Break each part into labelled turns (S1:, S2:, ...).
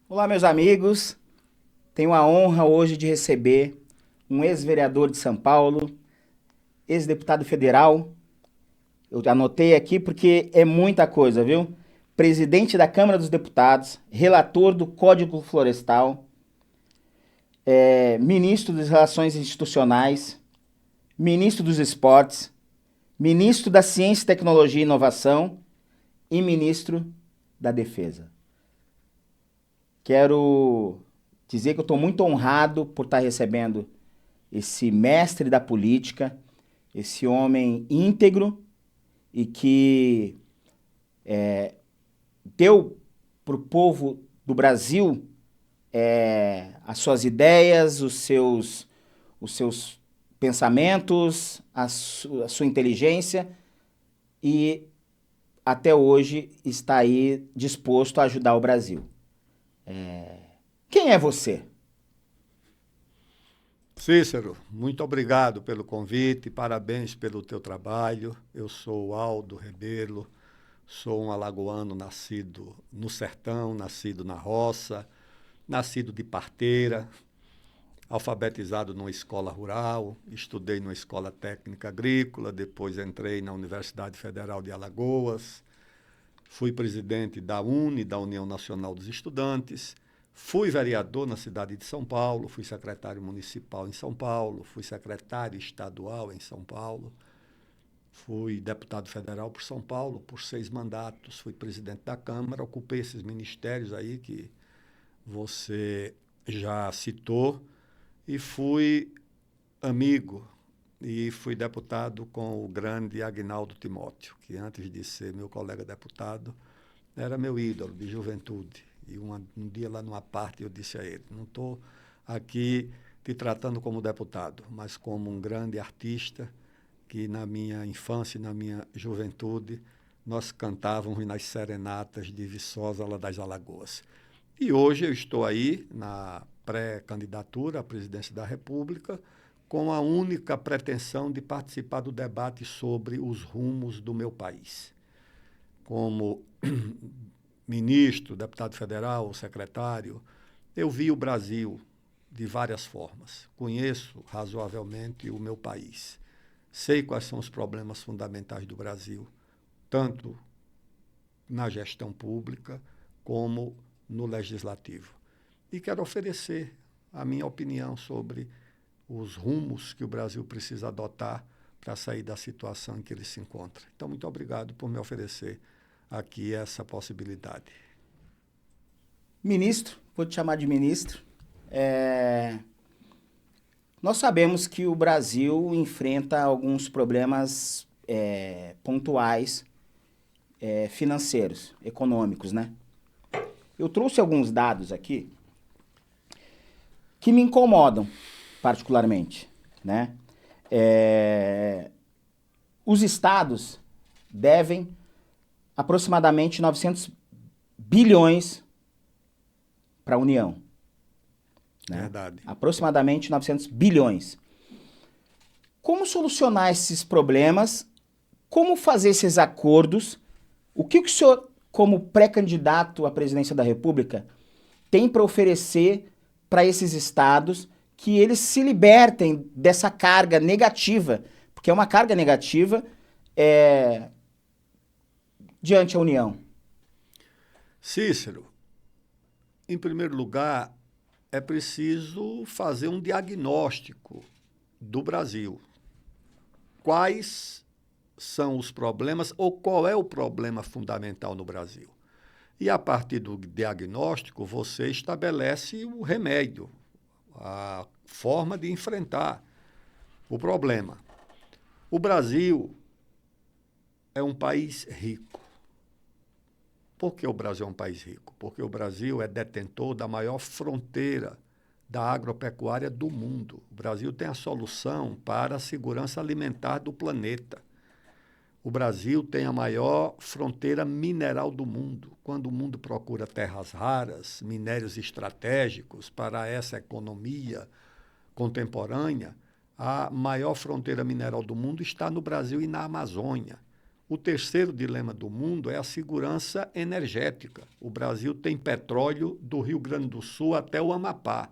S1: Olá, meus amigos. Tenho a honra hoje de receber um ex-vereador de São Paulo, ex-deputado federal. Eu anotei aqui porque é muita coisa, viu? Presidente da Câmara dos Deputados, relator do Código Florestal, ministro das Relações Institucionais, ministro dos Esportes, ministro da Ciência, Tecnologia e Inovação e ministro da Defesa. Quero dizer que eu estou muito honrado por estar recebendo esse mestre da política, esse homem íntegro e que deu para o povo do Brasil as suas ideias, os seus pensamentos, a sua inteligência e até hoje está aí disposto a ajudar o Brasil. Quem é você?
S2: Cícero, muito obrigado pelo convite, parabéns pelo teu trabalho. Eu sou Aldo Rebelo, sou um alagoano nascido no sertão, nascido na roça, nascido de parteira, alfabetizado numa escola rural, estudei numa escola técnica agrícola, depois entrei na Universidade Federal de Alagoas, fui presidente da UNE, da União Nacional dos Estudantes, fui vereador na cidade de São Paulo, fui secretário municipal em São Paulo, fui secretário estadual em São Paulo, fui deputado federal por São Paulo por 6 mandatos, fui presidente da Câmara, ocupei esses ministérios aí que você já citou e fui amigo e fui deputado com o grande Agnaldo Timóteo, que antes de ser meu colega deputado, era meu ídolo de juventude. E um dia lá numa parte eu disse a ele, não estou aqui te tratando como deputado, mas como um grande artista que na minha infância e na minha juventude nós cantávamos nas serenatas de Viçosa, lá das Alagoas. E hoje eu estou aí na pré-candidatura à presidência da República com a única pretensão de participar do debate sobre os rumos do meu país. Como ministro, deputado federal, secretário, eu vi o Brasil de várias formas. Conheço razoavelmente o meu país. Sei quais são os problemas fundamentais do Brasil, tanto na gestão pública como no legislativo. E quero oferecer a minha opinião sobre os rumos que o Brasil precisa adotar para sair da situação em que ele se encontra. Então, muito obrigado por me oferecer aqui essa possibilidade.
S1: Ministro, vou te chamar de ministro. Nós sabemos que o Brasil enfrenta alguns problemas pontuais, financeiros, econômicos, né? Eu trouxe alguns dados aqui que me incomodam particularmente, né? Os estados devem aproximadamente 900 bilhões para a União, né?
S2: Verdade.
S1: Aproximadamente 900 bilhões. Como solucionar esses problemas? Como fazer esses acordos? O que o senhor, como pré-candidato à presidência da República, tem para oferecer para esses estados que eles se libertem dessa carga negativa, porque é uma carga negativa diante da União?
S2: Cícero, em primeiro lugar, é preciso fazer um diagnóstico do Brasil. Quais são os problemas ou qual é o problema fundamental no Brasil? E a partir do diagnóstico, você estabelece o remédio, a forma de enfrentar o problema. O Brasil é um país rico. Por que o Brasil é um país rico? Porque o Brasil é detentor da maior fronteira da agropecuária do mundo. O Brasil tem a solução para a segurança alimentar do planeta. O Brasil tem a maior fronteira mineral do mundo. Quando o mundo procura terras raras, minérios estratégicos para essa economia contemporânea, a maior fronteira mineral do mundo está no Brasil e na Amazônia. O terceiro dilema do mundo é a segurança energética. O Brasil tem petróleo do Rio Grande do Sul até o Amapá.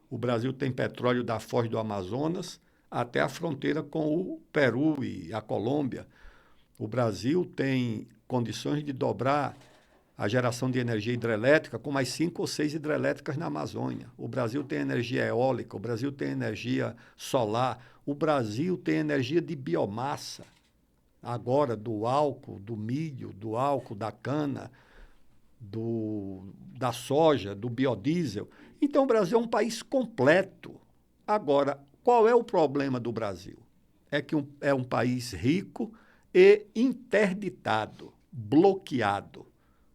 S2: O Brasil tem petróleo da Foz do Amazonas até a fronteira com o Peru e a Colômbia. O Brasil tem condições de dobrar a geração de energia hidrelétrica com mais 5 ou 6 hidrelétricas na Amazônia. O Brasil tem energia eólica, o Brasil tem energia solar, o Brasil tem energia de biomassa. Agora, do álcool, do milho, do álcool, da cana, da soja, do biodiesel. Então, o Brasil é um país completo. Agora, qual é o problema do Brasil? É que é um país rico e interditado, bloqueado.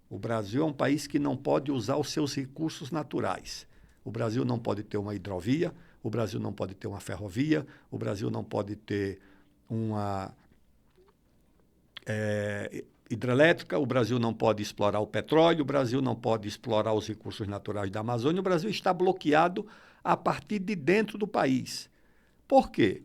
S2: O Brasil é um país que não pode usar os seus recursos naturais. O Brasil não pode ter uma hidrovia, o Brasil não pode ter uma ferrovia, o Brasil não pode ter uma hidrelétrica, o Brasil não pode explorar o petróleo, o Brasil não pode explorar os recursos naturais da Amazônia, o Brasil está bloqueado a partir de dentro do país. Por quê?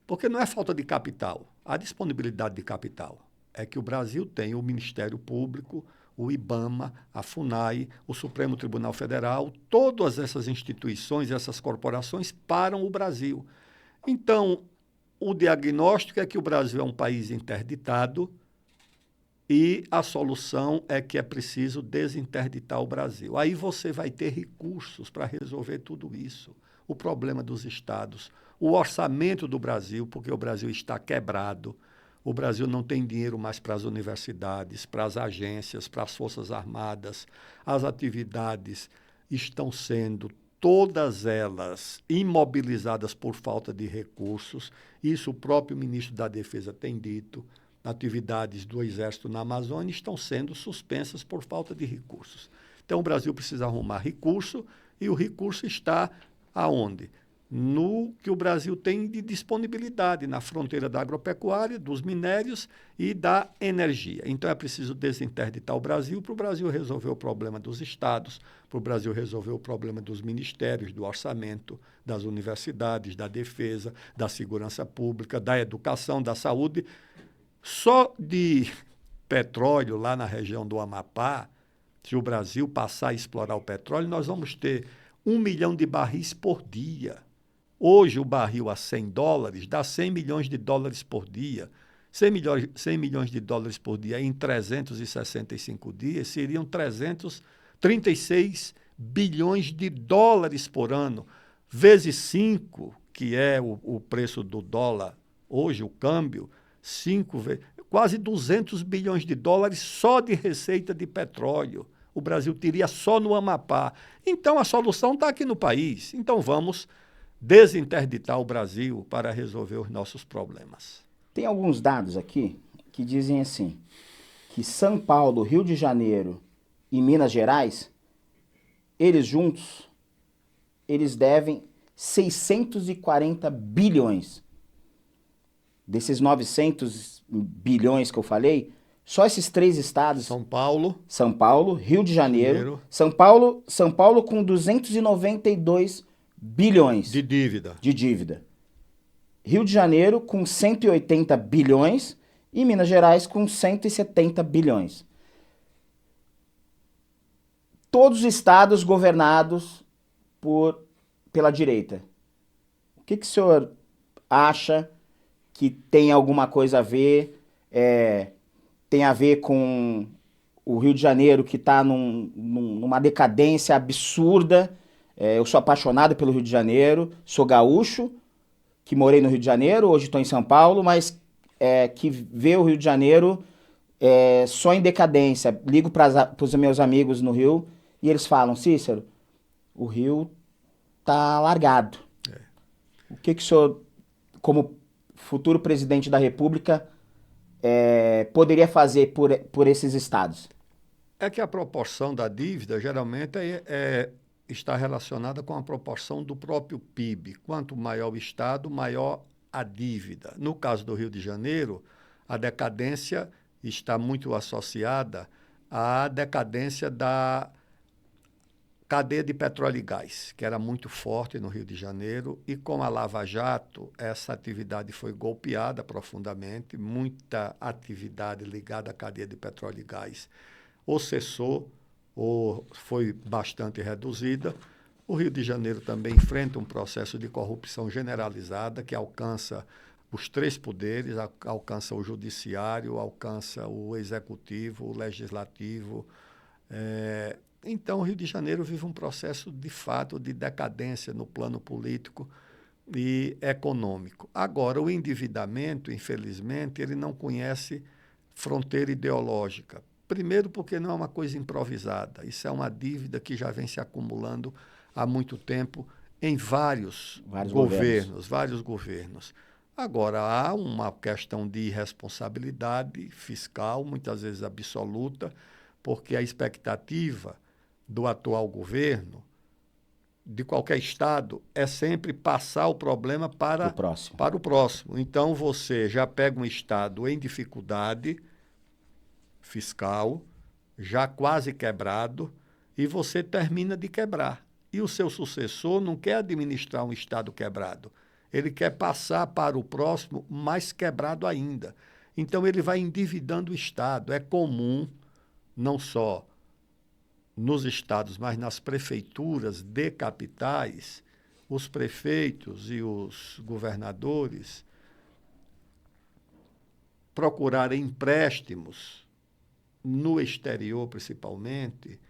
S2: Porque não é falta de capital, há disponibilidade de capital. É que o Brasil tem o Ministério Público, o IBAMA, a FUNAI, o Supremo Tribunal Federal, todas essas instituições, essas corporações param o Brasil. Então, o diagnóstico é que o Brasil é um país interditado e a solução é que é preciso desinterditar o Brasil. Aí você vai ter recursos para resolver tudo isso. O problema dos estados, o orçamento do Brasil, porque o Brasil está quebrado. O Brasil não tem dinheiro mais para as universidades, para as agências, para as Forças Armadas. As atividades estão sendo, todas elas, imobilizadas por falta de recursos. Isso o próprio ministro da Defesa tem dito. Atividades do Exército na Amazônia estão sendo suspensas por falta de recursos. Então, o Brasil precisa arrumar recurso e o recurso está aonde? No que o Brasil tem de disponibilidade na fronteira da agropecuária, dos minérios e da energia. Então, é preciso desinterditar o Brasil para o Brasil resolver o problema dos estados, para o Brasil resolver o problema dos ministérios, do orçamento, das universidades, da defesa, da segurança pública, da educação, da saúde. Só de petróleo lá na região do Amapá, se o Brasil passar a explorar o petróleo, nós vamos ter 1 milhão de barris por dia. Hoje, o barril a $100 dá 100 milhões de dólares por dia. 100 milhões de dólares por dia em 365 dias seriam 336 bilhões de dólares por ano, vezes 5, que é o preço do dólar hoje, o câmbio, 5 vezes, quase 200 bilhões de dólares só de receita de petróleo. O Brasil teria só no Amapá. Então, a solução está aqui no país. Então, vamos desinterditar o Brasil para resolver os nossos problemas.
S1: Tem alguns dados aqui que dizem assim, que São Paulo, Rio de Janeiro e Minas Gerais, eles juntos, eles devem 640 bilhões. Desses 900 bilhões que eu falei, só esses 3 estados...
S2: São Paulo,
S1: Rio de Janeiro. São Paulo com 292 bilhões
S2: de dívida.
S1: Rio de Janeiro com 180 bilhões e Minas Gerais com 170 bilhões. Todos os estados governados pela direita. O que o senhor acha que tem alguma coisa a ver? Tem a ver com o Rio de Janeiro, que está numa decadência absurda. Eu sou apaixonado pelo Rio de Janeiro, sou gaúcho, que morei no Rio de Janeiro, hoje estou em São Paulo, mas que vê o Rio de Janeiro só em decadência. Ligo para os meus amigos no Rio e eles falam, Cícero, o Rio está largado. O que o senhor, como futuro presidente da República, poderia fazer por esses estados?
S2: É que a proporção da dívida geralmente está relacionada com a proporção do próprio PIB. Quanto maior o estado, maior a dívida. No caso do Rio de Janeiro, a decadência está muito associada à decadência da cadeia de petróleo e gás, que era muito forte no Rio de Janeiro, e com a Lava Jato, essa atividade foi golpeada profundamente, muita atividade ligada à cadeia de petróleo e gás ou cessou, ou foi bastante reduzida. O Rio de Janeiro também enfrenta um processo de corrupção generalizada que alcança os três poderes, alcança o judiciário, alcança o executivo, o legislativo. Então, o Rio de Janeiro vive um processo, de fato, de decadência no plano político e econômico. Agora, o endividamento, infelizmente, ele não conhece fronteira ideológica. Primeiro, porque não é uma coisa improvisada. Isso é uma dívida que já vem se acumulando há muito tempo em vários governos. Agora, há uma questão de irresponsabilidade fiscal, muitas vezes absoluta, porque a expectativa do atual governo, de qualquer estado, é sempre passar o problema para o próximo. Então, você já pega um estado em dificuldade fiscal, já quase quebrado, e você termina de quebrar. E o seu sucessor não quer administrar um estado quebrado. Ele quer passar para o próximo mais quebrado ainda. Então, ele vai endividando o estado. É comum, não só nos estados, mas nas prefeituras de capitais, os prefeitos e os governadores procurarem empréstimos no exterior, principalmente,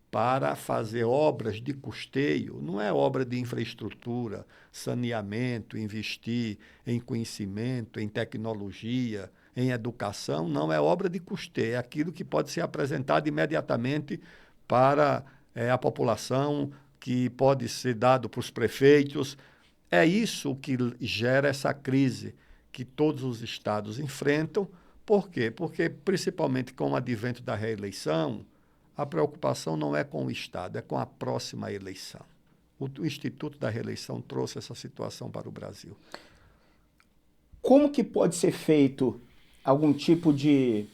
S2: para fazer obras de custeio. Não é obra de infraestrutura, saneamento, investir em conhecimento, em tecnologia, em educação. Não é obra de custeio, é aquilo que pode ser apresentado imediatamente para a população, que pode ser dado para os prefeitos. É isso que gera essa crise que todos os estados enfrentam. Por quê? Porque, principalmente com o advento da reeleição, a preocupação não é com o Estado, é com a próxima eleição. O Instituto da Reeleição trouxe essa situação para o Brasil.
S1: Como que pode ser feito algum tipo de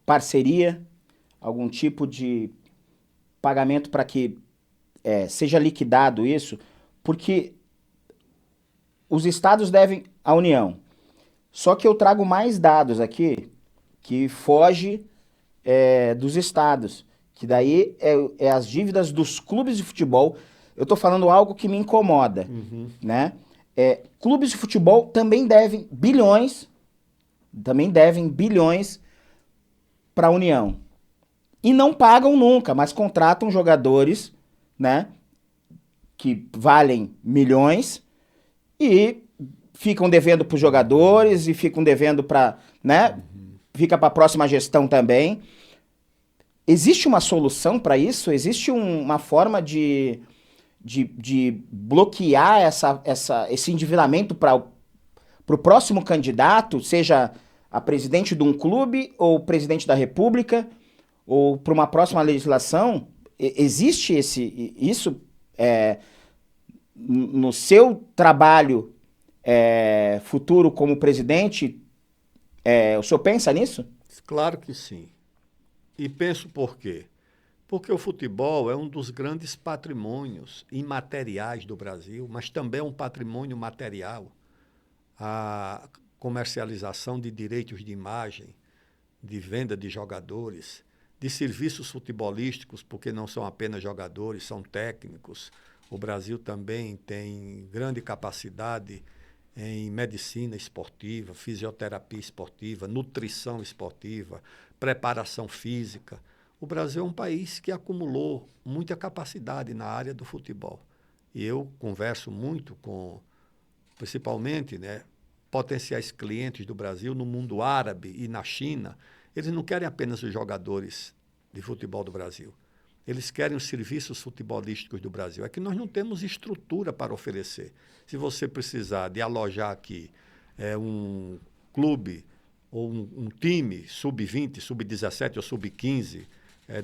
S1: parceria, algum tipo de pagamento para que seja liquidado isso? Porque os estados devem à União. Só que eu trago mais dados aqui que foge dos estados, que daí é as dívidas dos clubes de futebol. Eu estou falando algo que me incomoda, né? Clubes de futebol também devem bilhões para a União. E não pagam nunca, mas contratam jogadores, né, que valem milhões e ficam devendo para os jogadores e ficam devendo para, né, fica para a próxima gestão também. Existe uma solução para isso? Existe uma forma de bloquear esse endividamento para o próximo candidato, seja a presidente de um clube ou presidente da República, ou para uma próxima legislação? Existe isso no seu trabalho futuro como presidente? O senhor pensa nisso?
S2: Claro que sim. E penso por quê? Porque o futebol é um dos grandes patrimônios imateriais do Brasil, mas também é um patrimônio material. A comercialização de direitos de imagem, de venda de jogadores, de serviços futebolísticos, porque não são apenas jogadores, são técnicos. O Brasil também tem grande capacidade em medicina esportiva, fisioterapia esportiva, nutrição esportiva, preparação física. O Brasil é um país que acumulou muita capacidade na área do futebol. E eu converso muito com, principalmente, potenciais clientes do Brasil no mundo árabe e na China. Eles não querem apenas os jogadores de futebol do Brasil. Eles querem os serviços futebolísticos do Brasil. É que nós não temos estrutura para oferecer. Se você precisar de alojar aqui um clube ou um time sub-20, sub-17 ou sub-15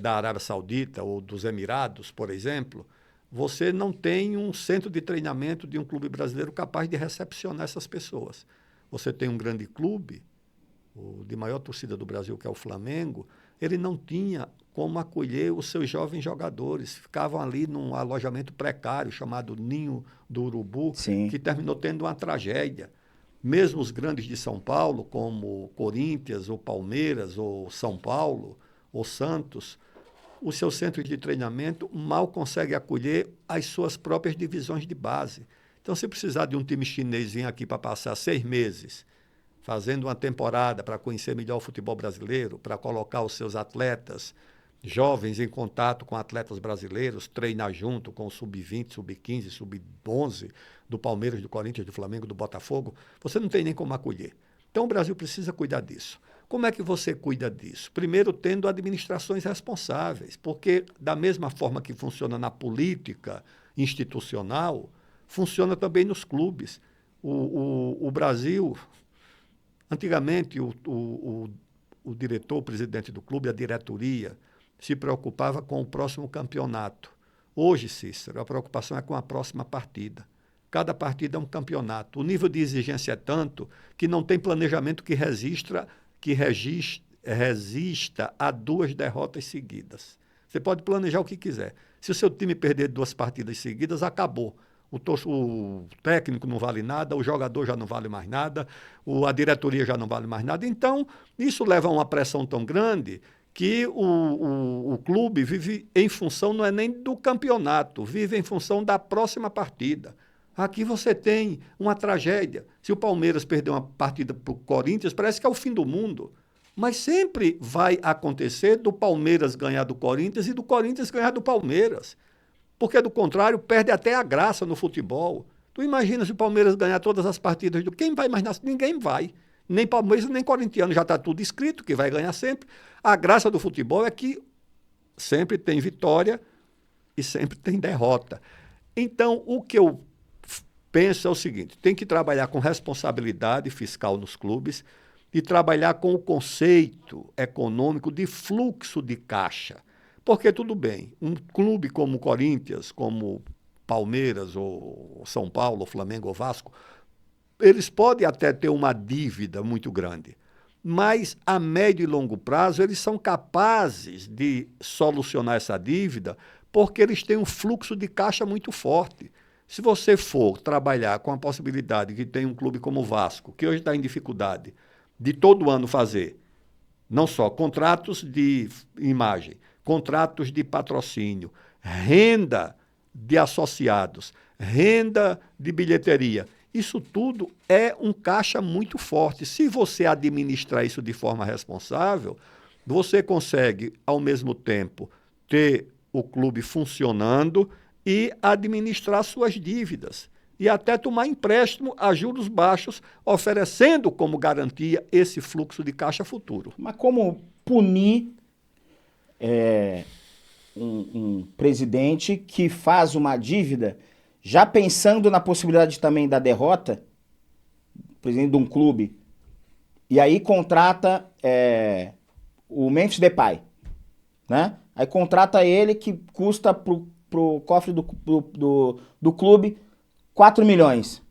S2: da Arábia Saudita ou dos Emirados, por exemplo, você não tem um centro de treinamento de um clube brasileiro capaz de recepcionar essas pessoas. Você tem um grande clube, o de maior torcida do Brasil, que é o Flamengo, ele não tinha como acolher os seus jovens jogadores. Ficavam ali num alojamento precário chamado Ninho do Urubu,
S1: Sim.
S2: que terminou tendo uma tragédia. Mesmo os grandes de São Paulo, como Corinthians, ou Palmeiras, ou São Paulo, ou Santos, os seus centros de treinamento mal conseguem acolher as suas próprias divisões de base. Então, se precisar de um time chinês vir aqui para passar 6 meses, fazendo uma temporada para conhecer melhor o futebol brasileiro, para colocar os seus atletas jovens em contato com atletas brasileiros, treinar junto com o sub-20, sub-15, sub-11 do Palmeiras, do Corinthians, do Flamengo, do Botafogo, você não tem nem como acolher. Então o Brasil precisa cuidar disso. Como é que você cuida disso? Primeiro, tendo administrações responsáveis, porque da mesma forma que funciona na política institucional, funciona também nos clubes. O Brasil, antigamente, o diretor, o presidente do clube, a diretoria, se preocupava com o próximo campeonato. Hoje, Cícero, a preocupação é com a próxima partida. Cada partida é um campeonato. O nível de exigência é tanto que não tem planejamento que resista a 2 derrotas seguidas. Você pode planejar o que quiser. Se o seu time perder 2 partidas seguidas, acabou. O técnico não vale nada, o jogador já não vale mais nada, a diretoria já não vale mais nada. Então, isso leva a uma pressão tão grande que o clube vive em função, não é nem do campeonato, vive em função da próxima partida. Aqui você tem uma tragédia. Se o Palmeiras perder uma partida para o Corinthians, parece que é o fim do mundo. Mas sempre vai acontecer do Palmeiras ganhar do Corinthians e do Corinthians ganhar do Palmeiras. Porque, do contrário, perde até a graça no futebol. Tu imagina se o Palmeiras ganhar todas as partidas. Quem vai mais nascer? Ninguém vai. Nem Palmeiras, nem corintiano. Já está tudo escrito, que vai ganhar sempre. A graça do futebol é que sempre tem vitória e sempre tem derrota. Então, o que eu penso é o seguinte, tem que trabalhar com responsabilidade fiscal nos clubes e trabalhar com o conceito econômico de fluxo de caixa. Porque, tudo bem, um clube como o Corinthians, como Palmeiras, ou São Paulo, ou Flamengo, ou Vasco, eles podem até ter uma dívida muito grande, mas a médio e longo prazo eles são capazes de solucionar essa dívida porque eles têm um fluxo de caixa muito forte. Se você for trabalhar com a possibilidade que tem um clube como o Vasco, que hoje está em dificuldade, de todo ano fazer, não só contratos de imagem, contratos de patrocínio, renda de associados, renda de bilheteria, isso tudo é um caixa muito forte. Se você administrar isso de forma responsável, você consegue, ao mesmo tempo, ter o clube funcionando e administrar suas dívidas. E até tomar empréstimo a juros baixos, oferecendo como garantia esse fluxo de caixa futuro.
S1: Mas como punir um presidente que faz uma dívida, já pensando na possibilidade também da derrota, presidente de um clube, e aí contrata o Memphis Depay, né? Aí contrata ele que custa pro cofre do clube 4 milhões.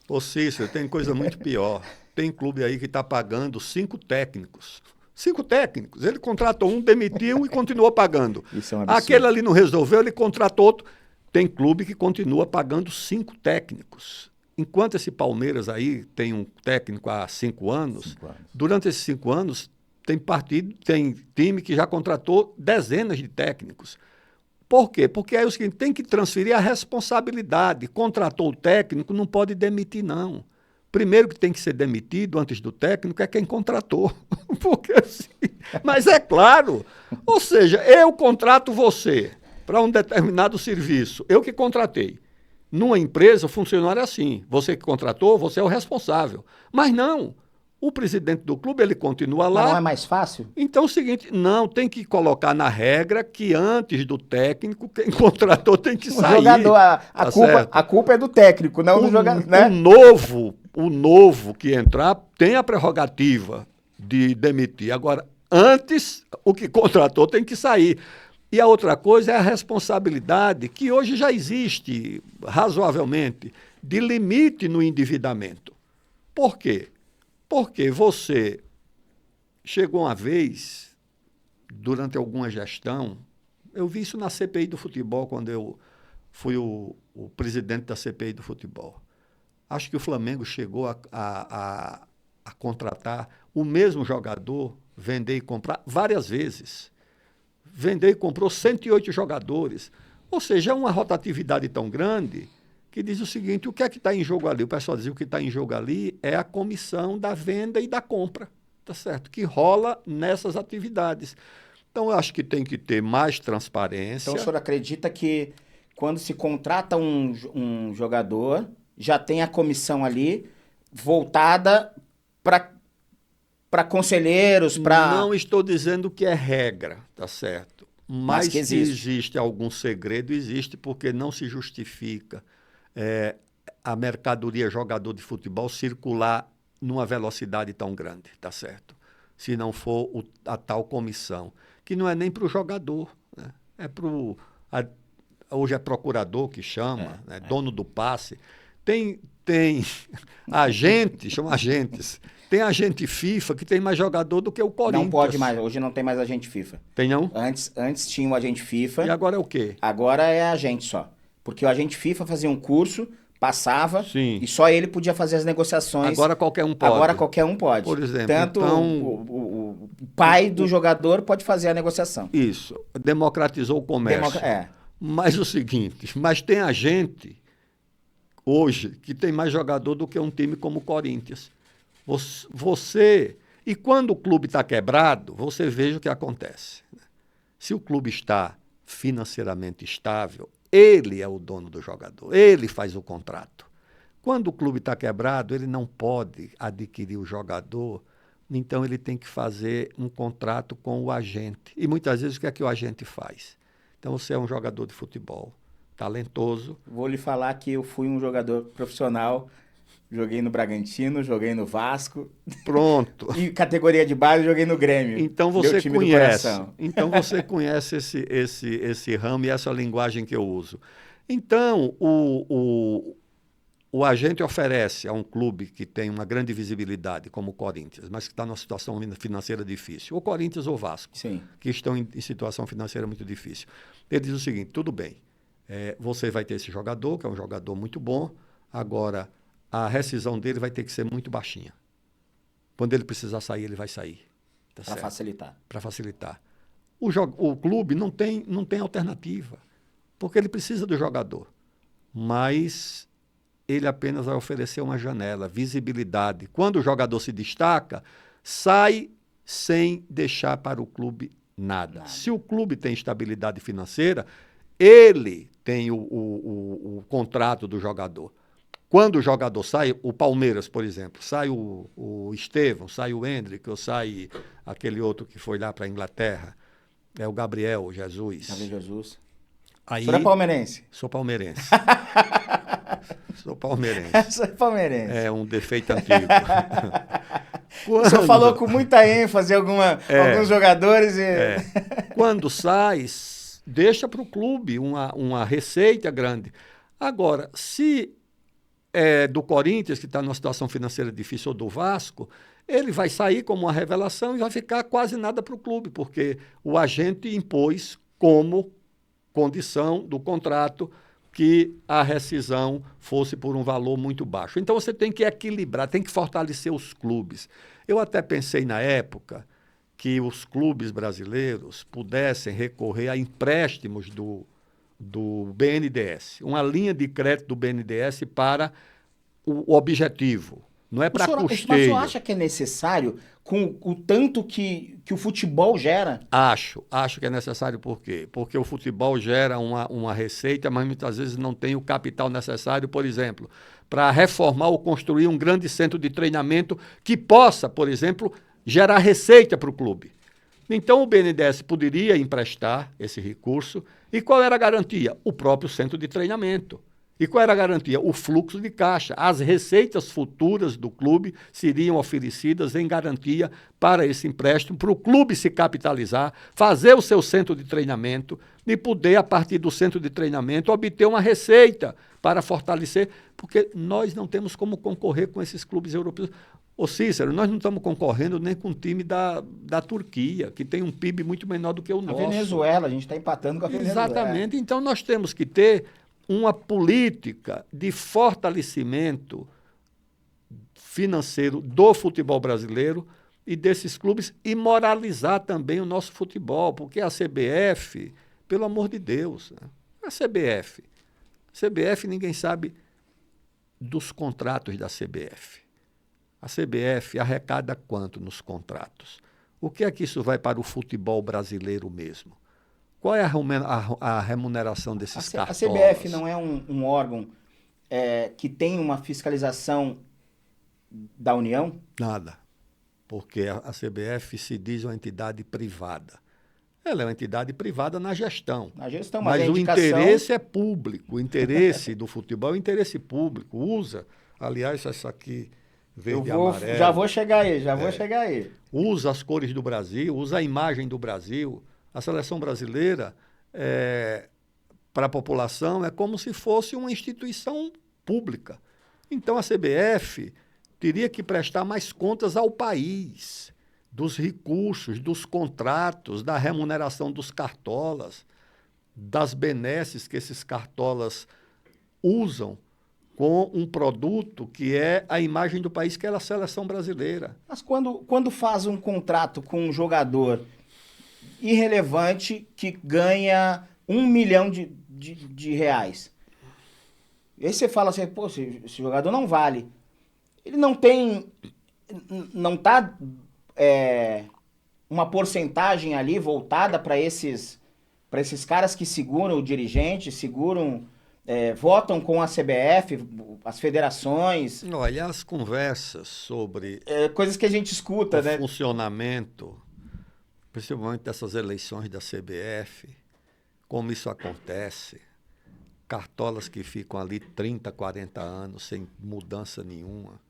S2: Ô Cícero, tem coisa muito pior. Tem clube aí que está pagando 5 técnicos. 5 técnicos. Ele contratou um, demitiu e continuou pagando.
S1: Isso é um absurdo.
S2: Aquele ali não resolveu, ele contratou outro. Tem clube que continua pagando 5 técnicos. Enquanto esse Palmeiras aí tem um técnico há 5 anos, durante esses 5 anos tem time que já contratou dezenas de técnicos. Por quê? Porque aí o seguinte, tem que transferir a responsabilidade. Contratou o técnico, não pode demitir, não. Primeiro que tem que ser demitido antes do técnico é quem contratou. Porque assim, mas é claro, ou seja, eu contrato você para um determinado serviço, eu que contratei. Numa empresa, o funcionário é assim, você que contratou, você é o responsável. Mas não, o presidente do clube, ele continua lá.
S1: Mas não é mais fácil?
S2: Então é o seguinte, não, tem que colocar na regra que antes do técnico, quem contratou tem que sair.
S1: O jogador, a culpa é do técnico, não do jogador, né?
S2: O novo que entrar tem a prerrogativa de demitir. Agora, antes, o que contratou tem que sair. E a outra coisa é a responsabilidade, que hoje já existe, razoavelmente, de limite no endividamento. Por quê? Porque você chegou uma vez, durante alguma gestão, eu vi isso na CPI do futebol, quando eu fui o presidente da CPI do futebol. Acho que o Flamengo chegou a contratar o mesmo jogador, vender e comprar várias vezes. Vender e comprou 108 jogadores. Ou seja, é uma rotatividade tão grande que diz o seguinte: o que é que está em jogo ali? O pessoal dizia: o que está em jogo ali é a comissão da venda e da compra, tá certo? Que rola nessas atividades. Então, eu acho que tem que ter mais transparência.
S1: Então, o senhor acredita que quando se contrata um jogador, já tem a comissão ali voltada para conselheiros, para...
S2: Não estou dizendo que é regra, tá certo? Mas
S1: que
S2: que existe algum segredo, existe, porque não se justifica a mercadoria jogador de futebol circular numa velocidade tão grande, tá certo? Se não for a tal comissão, que não é nem para o jogador, né? É para o... Hoje é procurador que chama, né? Dono do passe. Tem agentes, chama agentes. Tem agente FIFA que tem mais jogador do que o Corinthians.
S1: Não pode mais, hoje não tem mais agente FIFA.
S2: Tem não?
S1: Antes tinha o agente FIFA.
S2: E agora é o quê?
S1: Agora é agente só. Porque o agente FIFA fazia um curso, passava,
S2: Sim.
S1: e só ele podia fazer as negociações.
S2: Agora qualquer um pode.
S1: Agora qualquer um pode.
S2: Por exemplo,
S1: tanto
S2: então,
S1: o pai do jogador pode fazer a negociação.
S2: Isso. Democratizou o comércio. Mas o seguinte, mas tem agente hoje que tem mais jogador do que um time como o Corinthians. E quando o clube está quebrado, você veja o que acontece. Se o clube está financeiramente estável, ele é o dono do jogador, ele faz o contrato. Quando o clube está quebrado, ele não pode adquirir o jogador, então ele tem que fazer um contrato com o agente. E muitas vezes o que é que o agente faz? Então você é um jogador de futebol talentoso.
S1: Vou lhe falar que eu fui um jogador profissional, joguei no Bragantino, joguei no Vasco.
S2: Pronto.
S1: E categoria de base joguei no Grêmio.
S2: Então você conhece. Então você conhece esse ramo e essa linguagem que eu uso. Então o agente oferece a um clube que tem uma grande visibilidade, como o Corinthians, mas que está numa situação financeira difícil, ou Corinthians ou Vasco,
S1: sim,
S2: que estão em situação financeira muito difícil. Ele diz o seguinte: tudo bem, você vai ter esse jogador, que é um jogador muito bom, agora a rescisão dele vai ter que ser muito baixinha. Quando ele precisar sair, ele vai sair. Tá
S1: para facilitar.
S2: Para facilitar. O clube não tem alternativa, porque ele precisa do jogador, mas ele apenas vai oferecer uma janela, visibilidade. Quando o jogador se destaca, sai sem deixar para o clube nada. Se o clube tem estabilidade financeira, ele tem o contrato do jogador. Quando o jogador sai, o Palmeiras, por exemplo, sai o Estevão, sai o Hendrick, ou sai aquele outro que foi lá para a Inglaterra, é o Gabriel Jesus.
S1: Gabriel Jesus.
S2: Aí,
S1: o senhor é palmeirense?
S2: Sou palmeirense. Sou palmeirense.
S1: Sou palmeirense.
S2: É um defeito antigo.
S1: O senhor falou com muita ênfase alguns jogadores.
S2: Quando sai, deixa para o clube uma receita grande. Agora, se é do Corinthians, que está numa situação financeira difícil, ou do Vasco, ele vai sair como uma revelação e vai ficar quase nada para o clube, porque o agente impôs como condição do contrato que a rescisão fosse por um valor muito baixo. Então você tem que equilibrar, tem que fortalecer os clubes. Eu até pensei na época que os clubes brasileiros pudessem recorrer a empréstimos do BNDES, uma linha de crédito do BNDES para o objetivo, não é para custeio.
S1: Mas o senhor acha que é necessário, com o tanto que o futebol gera?
S2: Acho que é necessário. Por quê? Porque o futebol gera uma receita, mas muitas vezes não tem o capital necessário, por exemplo, para reformar ou construir um grande centro de treinamento que possa, por exemplo, gerar receita para o clube. Então o BNDES poderia emprestar esse recurso. E qual era a garantia? O próprio centro de treinamento. E qual era a garantia? O fluxo de caixa. As receitas futuras do clube seriam oferecidas em garantia para esse empréstimo, para o clube se capitalizar, fazer o seu centro de treinamento e poder, a partir do centro de treinamento, obter uma receita para fortalecer, porque nós não temos como concorrer com esses clubes europeus. Ô Cícero, nós não estamos concorrendo nem com o time da Turquia, que tem um PIB muito menor do que o nosso.
S1: A Venezuela, a gente está empatando com a Venezuela.
S2: Exatamente. Então, nós temos que ter uma política de fortalecimento financeiro do futebol brasileiro e desses clubes e moralizar também o nosso futebol, porque a CBF, pelo amor de Deus, né? A CBF ninguém sabe dos contratos da CBF. A CBF arrecada quanto nos contratos? O que é que isso vai para o futebol brasileiro mesmo? Qual é a remuneração desses cartolas?
S1: A CBF não é um órgão que tem uma fiscalização da União?
S2: Nada, porque a CBF se diz uma entidade privada. Ela é uma entidade privada na gestão.
S1: Na gestão,
S2: mas o interesse é público. O interesse do futebol é o interesse público. Usa, aliás, essa aqui, verde e amarelo.
S1: Já vou chegar aí,
S2: Usa as cores do Brasil, usa a imagem do Brasil. A seleção brasileira, para a população, é como se fosse uma instituição pública. Então, a CBF teria que prestar mais contas ao país, dos recursos, dos contratos, da remuneração dos cartolas, das benesses que esses cartolas usam com um produto que é a imagem do país, que é a seleção brasileira.
S1: Mas quando faz um contrato com um jogador irrelevante que ganha 1 milhão de reais, e aí você fala assim, pô, esse jogador não vale. Ele não está uma porcentagem ali voltada para esses caras que seguram o dirigente, votam com a CBF, as federações.
S2: Olha, as conversas sobre
S1: coisas que a gente escuta, né?
S2: O funcionamento, principalmente dessas eleições da CBF, como isso acontece, cartolas que ficam ali 30, 40 anos sem mudança nenhuma.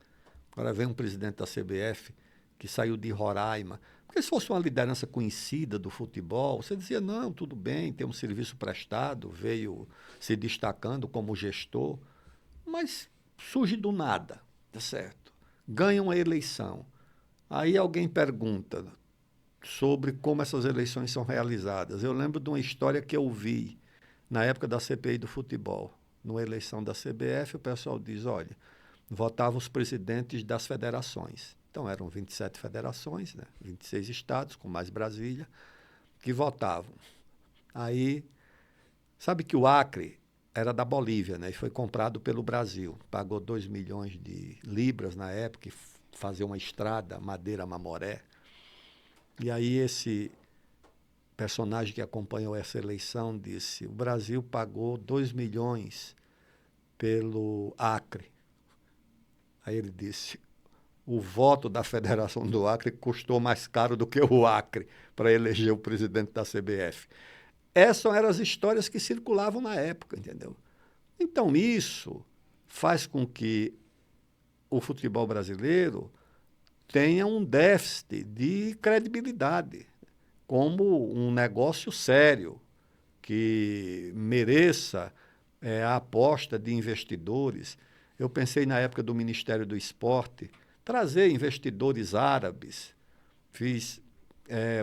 S2: Agora vem um presidente da CBF que saiu de Roraima. Porque se fosse uma liderança conhecida do futebol, você dizia, não, tudo bem, tem um serviço prestado, veio se destacando como gestor, mas surge do nada, tá certo? Ganha uma eleição. Aí alguém pergunta sobre como essas eleições são realizadas. Eu lembro de uma história que eu vi na época da CPI do futebol. Numa eleição da CBF, o pessoal diz, olha, votavam os presidentes das federações. Então, eram 27 federações, né? 26 estados, com mais Brasília, que votavam. Aí, sabe que o Acre era da Bolívia, né? E foi comprado pelo Brasil. Pagou 2 milhões de libras na época, e fazer uma estrada, Madeira-Mamoré. E aí esse personagem que acompanhou essa eleição disse, o Brasil pagou 2 milhões pelo Acre. Aí ele disse, o voto da Federação do Acre custou mais caro do que o Acre para eleger o presidente da CBF. Essas eram as histórias que circulavam na época, entendeu? Então, isso faz com que o futebol brasileiro tenha um déficit de credibilidade como um negócio sério, que mereça a aposta de investidores. Eu pensei, na época do Ministério do Esporte, trazer investidores árabes. Fiz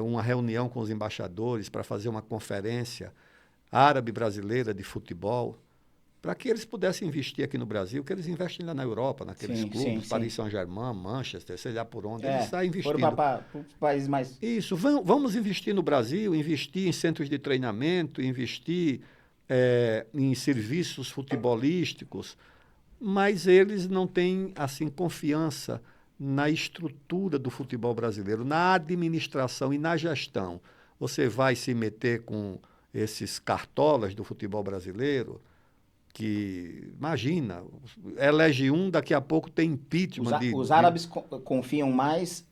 S2: uma reunião com os embaixadores para fazer uma conferência árabe-brasileira de futebol, para que eles pudessem investir aqui no Brasil, que eles investem lá na Europa, naqueles clubes, Paris Saint-Germain, Manchester, sei lá por onde, eles estão investindo.
S1: Foram para os países mais...
S2: Isso, vamos investir no Brasil, investir em centros de treinamento, investir em serviços futebolísticos, mas eles não têm, assim, confiança na estrutura do futebol brasileiro, na administração e na gestão. Você vai se meter com esses cartolas do futebol brasileiro, que, imagina, elege um, daqui a pouco tem impeachment.
S1: Os árabes confiam mais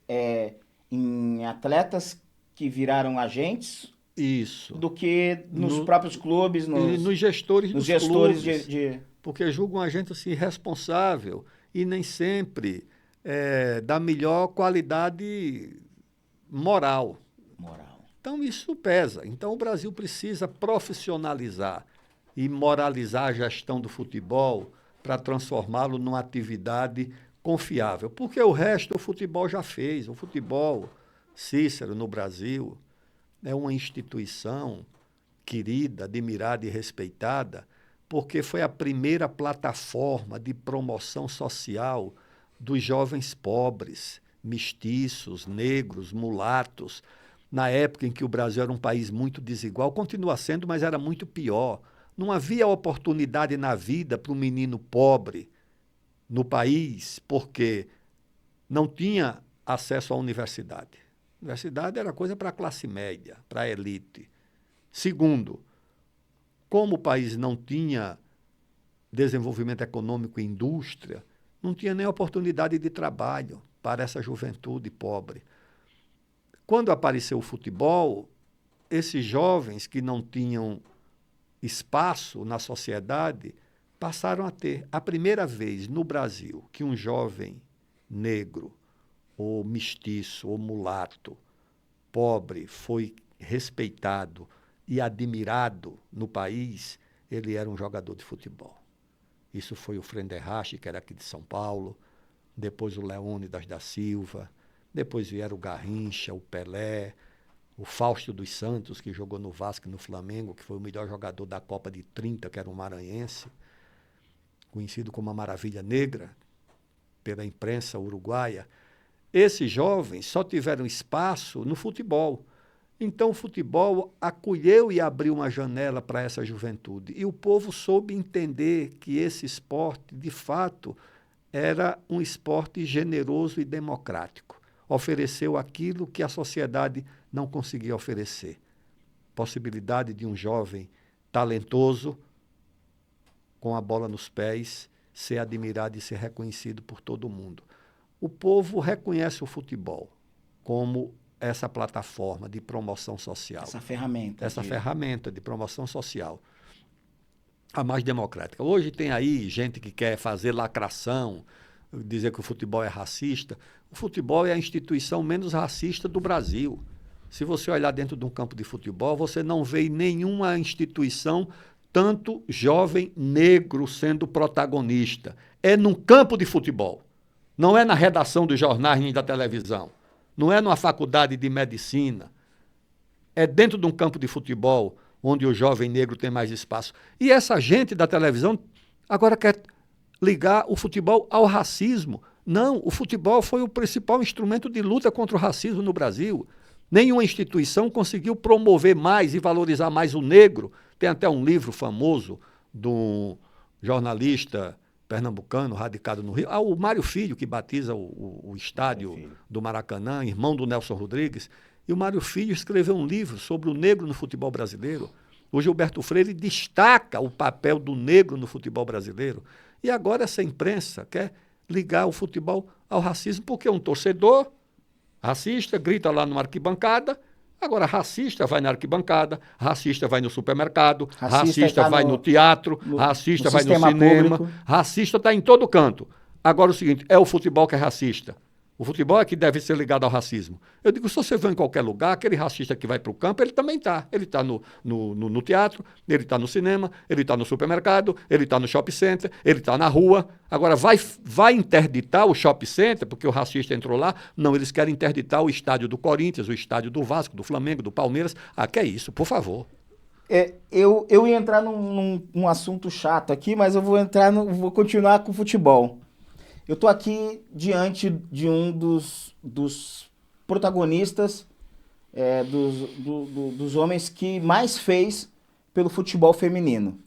S1: em atletas que viraram agentes...
S2: Isso.
S1: Do que nos próprios clubes,
S2: nos gestores dos
S1: gestores
S2: clubes. Porque julgam a gente assim, responsável e nem sempre da melhor qualidade moral. Então, isso pesa. Então, o Brasil precisa profissionalizar e moralizar a gestão do futebol para transformá-lo numa atividade confiável, porque o resto o futebol já fez. O futebol, Cícero, no Brasil, é uma instituição querida, admirada e respeitada, porque foi a primeira plataforma de promoção social dos jovens pobres, mestiços, negros, mulatos, na época em que o Brasil era um país muito desigual, continua sendo, mas era muito pior. Não havia oportunidade na vida para o menino pobre no país, porque não tinha acesso à universidade. A universidade era coisa para a classe média, para a elite. Segundo, como o país não tinha desenvolvimento econômico e indústria, não tinha nem oportunidade de trabalho para essa juventude pobre. Quando apareceu o futebol, esses jovens que não tinham espaço na sociedade passaram a ter. A primeira vez no Brasil que um jovem negro, ou mestiço, ou mulato, pobre, foi respeitado e admirado no país, ele era um jogador de futebol. Isso foi o Frender-Rache, que era aqui de São Paulo, depois o Leônidas da Silva, depois vieram o Garrincha, o Pelé, o Fausto dos Santos, que jogou no Vasco e no Flamengo, que foi o melhor jogador da Copa de 30, que era um maranhense, conhecido como a Maravilha Negra, pela imprensa uruguaia. Esses jovens só tiveram espaço no futebol. Então o futebol acolheu e abriu uma janela para essa juventude. E o povo soube entender que esse esporte, de fato, era um esporte generoso e democrático. Ofereceu aquilo que a sociedade não conseguia oferecer. Possibilidade de um jovem talentoso, com a bola nos pés, ser admirado e ser reconhecido por todo mundo. O povo reconhece o futebol como essa plataforma de promoção social.
S1: Essa ferramenta.
S2: Ferramenta de promoção social. A mais democrática. Hoje tem aí gente que quer fazer lacração, dizer que o futebol é racista. O futebol é a instituição menos racista do Brasil. Se você olhar dentro de um campo de futebol, você não vê nenhuma instituição tanto jovem negro sendo protagonista. É num campo de futebol. Não é na redação dos jornais nem da televisão. Não é numa faculdade de medicina. É dentro de um campo de futebol onde o jovem negro tem mais espaço. E essa gente da televisão agora quer ligar o futebol ao racismo. Não, o futebol foi o principal instrumento de luta contra o racismo no Brasil. Nenhuma instituição conseguiu promover mais e valorizar mais o negro. Tem até um livro famoso de um jornalista pernambucano, radicado no Rio, o Mário Filho, que batiza o estádio do Maracanã, irmão do Nelson Rodrigues. E o Mário Filho escreveu um livro sobre o negro no futebol brasileiro. O Gilberto Freire destaca o papel do negro no futebol brasileiro. E agora essa imprensa quer ligar o futebol ao racismo, porque um torcedor racista grita lá numa arquibancada, agora racista vai na arquibancada, racista vai no supermercado, racista vai no teatro, racista vai no cinema, público. Racista está em todo canto. Agora o seguinte, é o futebol que é racista. O futebol é que deve ser ligado ao racismo. Eu digo, se você vê em qualquer lugar, aquele racista que vai para o campo, ele também está. Ele está no teatro, ele está no cinema, ele está no supermercado, ele está no shopping center, ele está na rua. Agora, vai interditar o shopping center, porque o racista entrou lá? Não, eles querem interditar o estádio do Corinthians, o estádio do Vasco, do Flamengo, do Palmeiras. Ah, que é isso, por favor.
S1: Eu ia entrar num assunto chato aqui, mas eu vou continuar com o futebol. Eu estou aqui diante de um dos protagonistas, dos homens que mais fez pelo futebol feminino.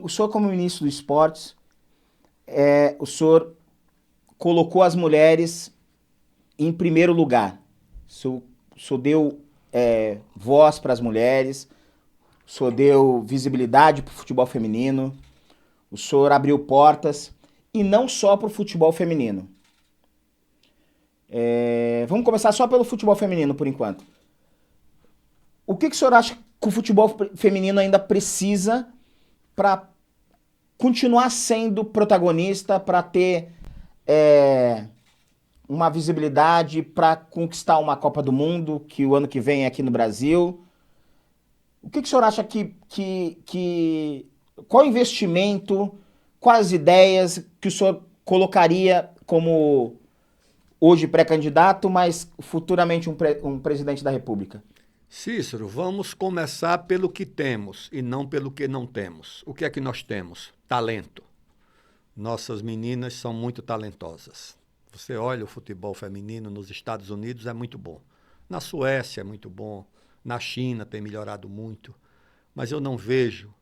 S1: O senhor, como ministro do Esportes, o senhor colocou as mulheres em primeiro lugar. O senhor deu voz para as mulheres, o senhor deu visibilidade para o futebol feminino. O senhor abriu portas, e não só para o futebol feminino. Vamos começar só pelo futebol feminino, por enquanto. O que o senhor acha que o futebol feminino ainda precisa para continuar sendo protagonista, para ter uma visibilidade, para conquistar uma Copa do Mundo, que o ano que vem é aqui no Brasil? O que o senhor acha qual investimento, Quais ideias que o senhor colocaria como hoje pré-candidato, mas futuramente um presidente da República?
S2: Cícero, vamos começar pelo que temos e não pelo que não temos. O que é que nós temos? Talento. Nossas meninas são muito talentosas. Você olha o futebol feminino nos Estados Unidos, é muito bom. Na Suécia é muito bom. Na China tem melhorado muito. Mas eu não vejo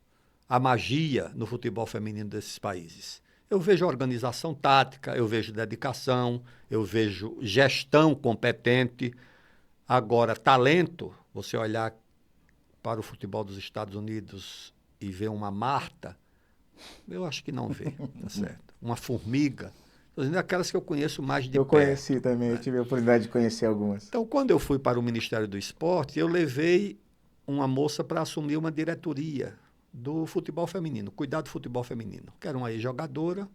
S2: a magia no futebol feminino desses países. Eu vejo organização tática, eu vejo dedicação, eu vejo gestão competente. Agora, talento, você olhar para o futebol dos Estados Unidos e ver uma Marta, eu acho que não vê, tá certo? Uma Formiga, aquelas que eu conheço mais de perto.
S1: Eu conheci também, eu tive a oportunidade de conhecer algumas.
S2: Então, quando eu fui para o Ministério do Esporte, eu levei uma moça para assumir uma diretoria do futebol feminino, cuidar do futebol feminino, que era uma ex-jogadora,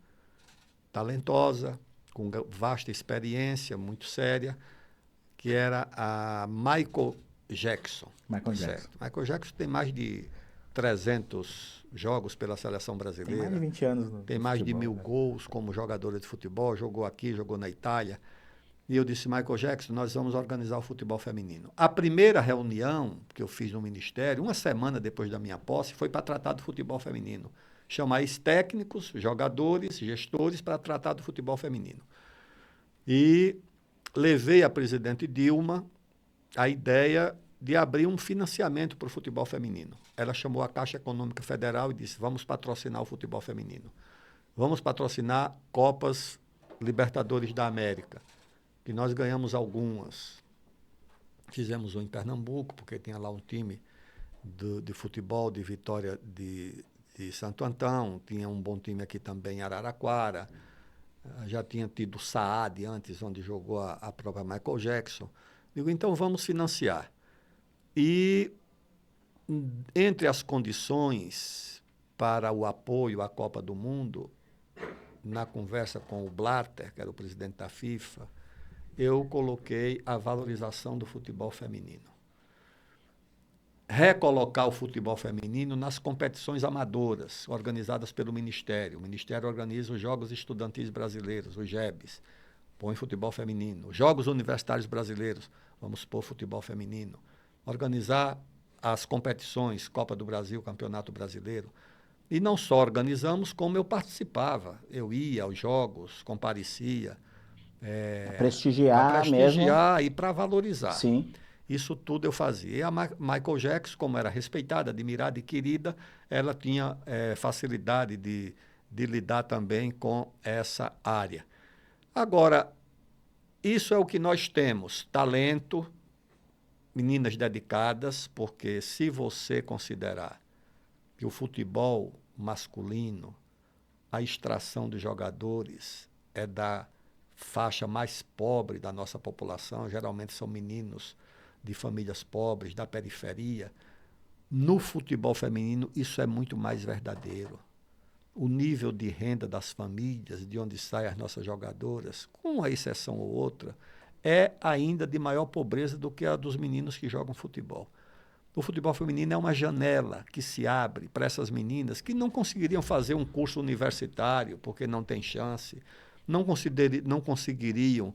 S2: talentosa, com vasta experiência, muito séria, que era a Michael Jackson. Michael Jackson tem mais de 300 jogos pela seleção brasileira.
S1: Tem mais de 20 anos no
S2: Tem mais
S1: futebol,
S2: de 1000 gols como jogadora de futebol, jogou aqui, jogou na Itália. E eu disse, Michael Jackson, nós vamos organizar o futebol feminino. A primeira reunião que eu fiz no Ministério, uma semana depois da minha posse, foi para tratar do futebol feminino. Chamar técnicos, jogadores, gestores para tratar do futebol feminino. E levei à presidente Dilma a ideia de abrir um financiamento para o futebol feminino. Ela chamou a Caixa Econômica Federal e disse, vamos patrocinar o futebol feminino. Vamos patrocinar Copas Libertadores da América, que nós ganhamos algumas. Fizemos um em Pernambuco, porque tinha lá um time de futebol de Vitória de Santo Antão, tinha um bom time aqui também em Araraquara, já tinha tido o Saad antes, onde jogou a própria Michael Jackson. Digo, então vamos financiar. E entre as condições para o apoio à Copa do Mundo, na conversa com o Blatter, que era o presidente da FIFA, eu coloquei a valorização do futebol feminino. Recolocar o futebol feminino nas competições amadoras, organizadas pelo Ministério. O Ministério organiza os Jogos Estudantis Brasileiros, os JEBs, põe futebol feminino. Os Jogos Universitários Brasileiros, vamos pôr futebol feminino. Organizar as competições, Copa do Brasil, Campeonato Brasileiro. E não só organizamos, como eu participava. Eu ia aos jogos, comparecia.
S1: Para prestigiar mesmo.
S2: E para valorizar.
S1: Sim.
S2: Isso tudo eu fazia. E a Michael Jackson, como era respeitada, admirada e querida, ela tinha facilidade de lidar também com essa área. Agora, isso é o que nós temos, talento, meninas dedicadas, porque se você considerar que o futebol masculino, a extração dos jogadores é da faixa mais pobre da nossa população, geralmente são meninos de famílias pobres, da periferia. No futebol feminino, isso é muito mais verdadeiro. O nível de renda das famílias, de onde saem as nossas jogadoras, com uma exceção ou outra, é ainda de maior pobreza do que a dos meninos que jogam futebol. O futebol feminino é uma janela que se abre para essas meninas que não conseguiriam fazer um curso universitário, porque não tem chance, não conseguiriam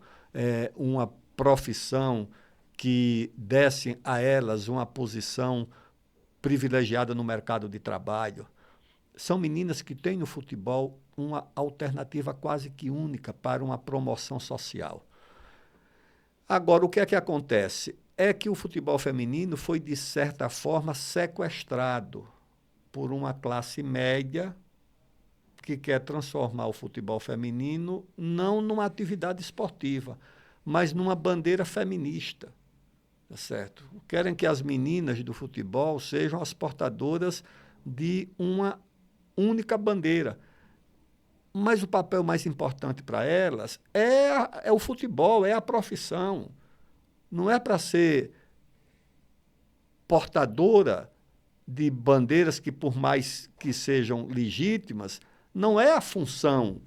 S2: uma profissão que desse a elas uma posição privilegiada no mercado de trabalho. São meninas que têm no futebol uma alternativa quase que única para uma promoção social. Agora, o que é que acontece? É que o futebol feminino foi, de certa forma, sequestrado por uma classe média que quer transformar o futebol feminino não numa atividade esportiva, mas numa bandeira feminista. Tá certo? Querem que as meninas do futebol sejam as portadoras de uma única bandeira. Mas o papel mais importante para elas é o futebol, é a profissão. Não é para ser portadora de bandeiras que, por mais que sejam legítimas, não é a função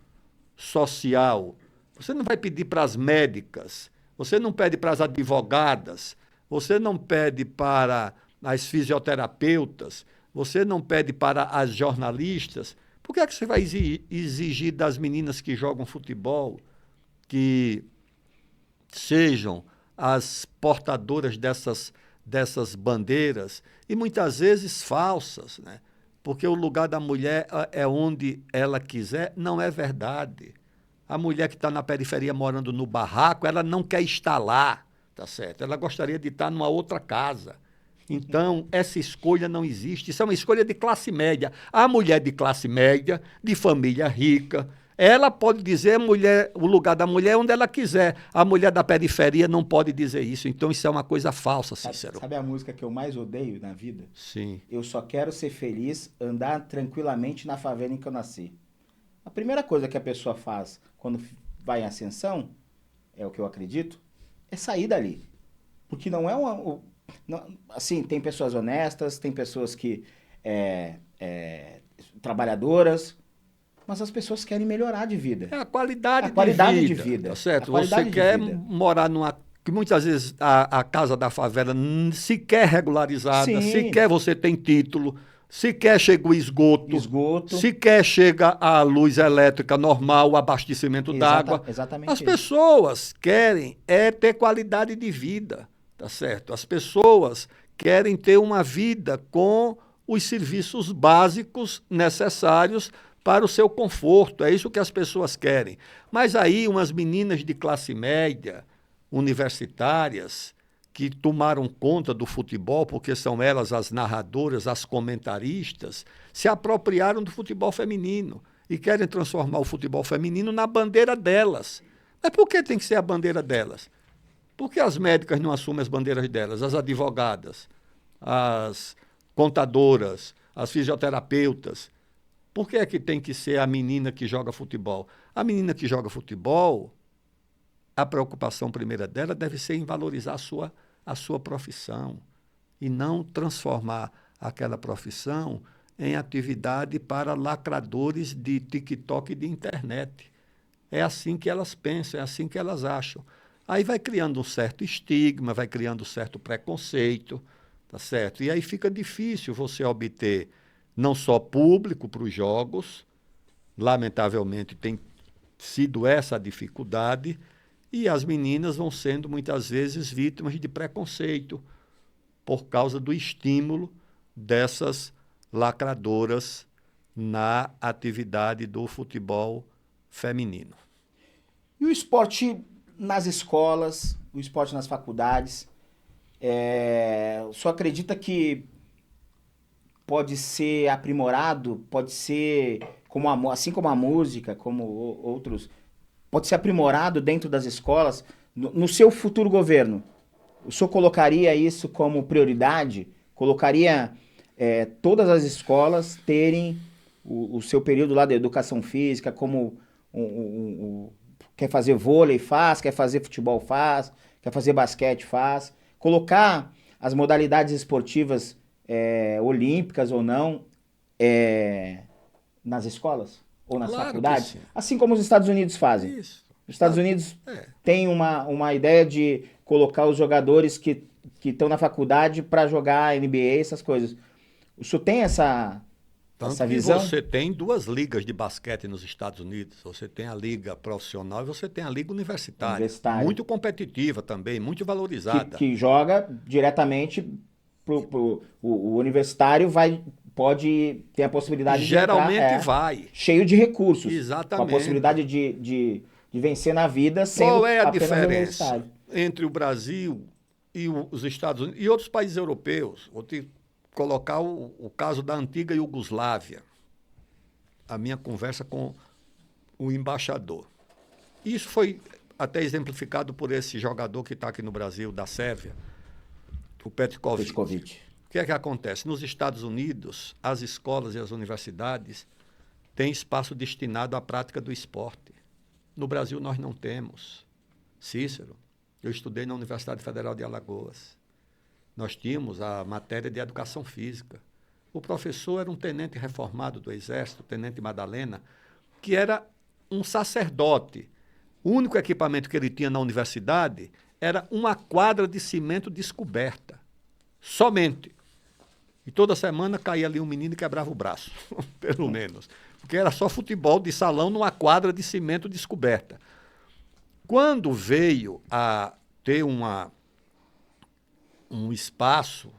S2: social. Você não vai pedir para as médicas, você não pede para as advogadas, você não pede para as fisioterapeutas, você não pede para as jornalistas, Por que é que você vai exigir das meninas que jogam futebol que sejam as portadoras dessas bandeiras, e muitas vezes falsas, né? Porque o lugar da mulher é onde ela quiser? Não é verdade. A mulher que está na periferia morando no barraco, ela não quer estar lá, tá certo? Ela gostaria de estar numa outra casa. Então, essa escolha não existe. Isso é uma escolha de classe média. A mulher de classe média, de família rica, ela pode dizer o lugar da mulher onde ela quiser. A mulher da periferia não pode dizer isso. Então, isso é uma coisa falsa, Cícero.
S1: Sabe a música que eu mais odeio na vida?
S2: Sim.
S1: Eu só quero ser feliz, andar tranquilamente na favela em que eu nasci. A primeira coisa que a pessoa faz quando vai em ascensão, é o que eu acredito, é sair dali. Porque não é uma... assim, tem pessoas honestas, tem pessoas que trabalhadoradas, mas as pessoas querem melhorar de vida.
S2: É a qualidade de vida. Tá certo? Você quer morar numa... que muitas vezes a casa da favela sequer regularizada,
S1: Sim.
S2: sequer você tem título, sequer chega o esgoto, sequer chega a luz elétrica normal, o abastecimento d'água.
S1: Exatamente.
S2: As pessoas querem ter qualidade de vida, tá certo? As pessoas querem ter uma vida com os serviços básicos necessários para o seu conforto. É isso que as pessoas querem. Mas aí umas meninas de classe média, universitárias, que tomaram conta do futebol, porque são elas as narradoras, as comentaristas, se apropriaram do futebol feminino e querem transformar o futebol feminino na bandeira delas. Mas por que tem que ser a bandeira delas? Por que as médicas não assumem as bandeiras delas? As advogadas, as contadoras, as fisioterapeutas. Por que é que tem que ser a menina que joga futebol? A menina que joga futebol, a preocupação primeira dela deve ser em valorizar a sua profissão e não transformar aquela profissão em atividade para lacradores de TikTok e de internet. É assim que elas pensam, é assim que elas acham. Aí vai criando um certo estigma, vai criando um certo preconceito, tá certo? E aí fica difícil você obter não só público para os jogos, lamentavelmente tem sido essa a dificuldade, e as meninas vão sendo muitas vezes vítimas de preconceito por causa do estímulo dessas lacradoras na atividade do futebol feminino.
S1: E o esporte nas escolas, o esporte nas faculdades, o senhor acredita que pode ser aprimorado, pode ser, assim como a música, como outros, pode ser aprimorado dentro das escolas? No seu futuro governo, o senhor colocaria isso como prioridade? Colocaria todas as escolas terem o seu período lá de educação física, como quer fazer vôlei, faz, quer fazer futebol, faz, quer fazer basquete, faz. Colocar as modalidades esportivas olímpicas ou não nas escolas ou nas faculdades, assim como os Estados Unidos fazem.
S2: Isso.
S1: Os Estados Unidos têm uma ideia de colocar os jogadores que estão na faculdade para jogar NBA, essas coisas. O senhor tem essa visão?
S2: Você tem duas ligas de basquete nos Estados Unidos. Você tem a liga profissional e você tem a liga universitária. Muito competitiva também, muito valorizada.
S1: Que joga diretamente o universitário pode ter a possibilidade
S2: geralmente
S1: de entrar,
S2: vai.
S1: Cheio de recursos.
S2: Exatamente.
S1: Com a possibilidade de vencer na vida sendo
S2: Qual é a
S1: apenas
S2: diferença entre o Brasil e os Estados Unidos e outros países europeus? Vou te colocar o caso da antiga Iugoslávia. A minha conversa com o embaixador. Isso foi até exemplificado por esse jogador que está aqui no Brasil, da Sérvia, o Petkovic. O que é que acontece? Nos Estados Unidos, as escolas e as universidades têm espaço destinado à prática do esporte. No Brasil, nós não temos. Cícero, eu estudei na Universidade Federal de Alagoas. Nós tínhamos a matéria de educação física. O professor era um tenente reformado do Exército, o tenente Madalena, que era um sacerdote. O único equipamento que ele tinha na universidade era uma quadra de cimento descoberta. Somente. E toda semana caía ali um menino e quebrava o braço, pelo menos. porque era só futebol de salão numa quadra de cimento descoberta. Quando veio a ter um espaço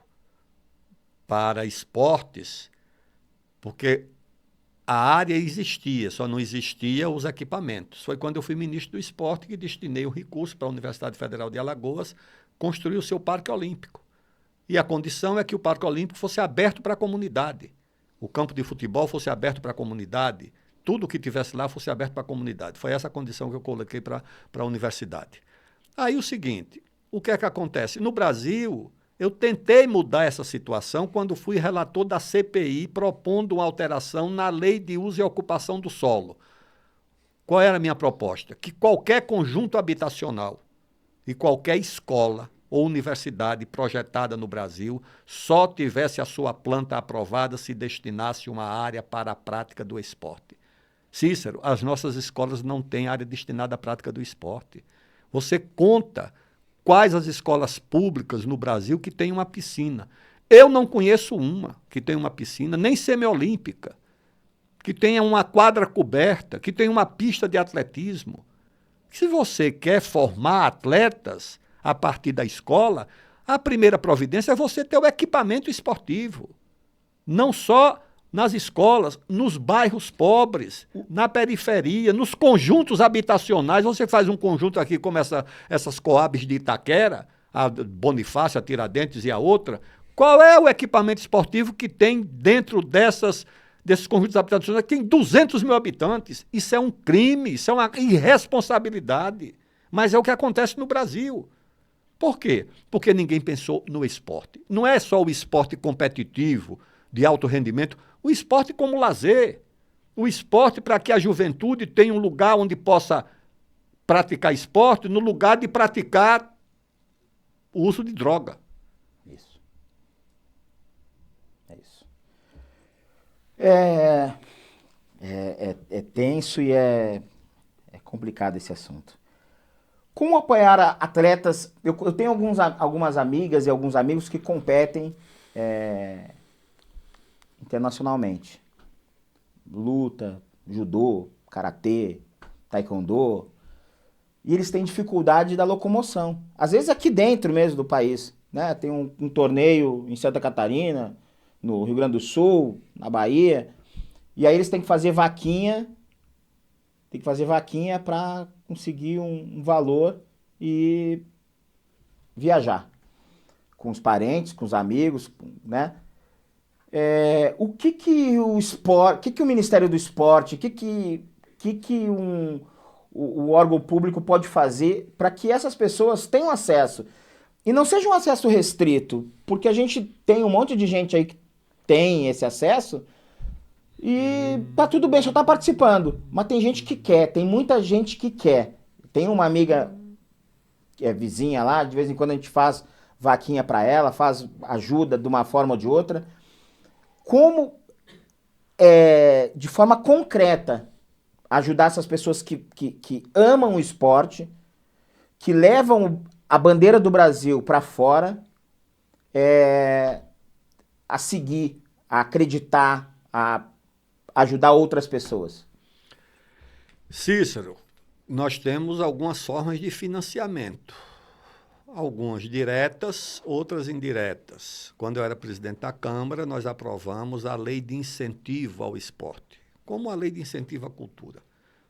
S2: para esportes, porque a área existia, só não existia os equipamentos. Foi quando eu fui ministro do esporte que destinei o recurso para a Universidade Federal de Alagoas construir o seu Parque Olímpico. E a condição é que o Parque Olímpico fosse aberto para a comunidade. O campo de futebol fosse aberto para a comunidade, tudo que tivesse lá fosse aberto para a comunidade. Foi essa a condição que eu coloquei para a universidade. Aí o seguinte, o que é que acontece? No Brasil, eu tentei mudar essa situação quando fui relator da CPI propondo uma alteração na Lei de Uso e Ocupação do Solo. Qual era a minha proposta? Que qualquer conjunto habitacional e qualquer escola ou universidade projetada no Brasil só tivesse a sua planta aprovada se destinasse uma área para a prática do esporte. Cícero, as nossas escolas não têm área destinada à prática do esporte. Você conta quais as escolas públicas no Brasil que têm uma piscina. Eu não conheço uma que tenha uma piscina, nem semiolímpica, que tenha uma quadra coberta, que tenha uma pista de atletismo. Se você quer formar atletas a partir da escola, a primeira providência é você ter o equipamento esportivo. Não só nas escolas, nos bairros pobres, na periferia, nos conjuntos habitacionais. Você faz um conjunto aqui como essas Coabs de Itaquera, a Bonifácio, a Tiradentes e a outra. Qual é o equipamento esportivo que tem dentro desses conjuntos habitacionais que tem 200 mil habitantes? Isso é um crime, isso é uma irresponsabilidade. Mas é o que acontece no Brasil. Por quê? Porque ninguém pensou no esporte. Não é só o esporte competitivo, de alto rendimento, o esporte como lazer. O esporte para que a juventude tenha um lugar onde possa praticar esporte, no lugar de praticar o uso de droga.
S1: Isso. É isso. É tenso e é complicado esse assunto. Como apoiar atletas? Eu tenho algumas amigas e alguns amigos que competem internacionalmente. Luta, judô, karatê, taekwondo. E eles têm dificuldade da locomoção. Às vezes aqui dentro mesmo do país, né? Tem um torneio em Santa Catarina, no Rio Grande do Sul, na Bahia. E aí eles têm que fazer vaquinha. Tem que fazer vaquinha para conseguir um valor e viajar. Com os parentes, com os amigos, né? O que o esporte, o que o Ministério do Esporte, o órgão público pode fazer para que essas pessoas tenham acesso? E não seja um acesso restrito, porque a gente tem um monte de gente aí que tem esse acesso e tá tudo bem, só tá participando. Mas tem gente que quer, tem muita gente que quer. Tem uma amiga que é vizinha lá, de vez em quando a gente faz vaquinha para ela, faz ajuda de uma forma ou de outra. Como, de forma concreta, ajudar essas pessoas que amam o esporte, que levam a bandeira do Brasil para fora, a seguir, a acreditar, a ajudar outras pessoas?
S2: Cícero, nós temos algumas formas de financiamento. Algumas diretas, outras indiretas. Quando eu era presidente da Câmara, nós aprovamos a Lei de Incentivo ao Esporte, como a Lei de Incentivo à Cultura.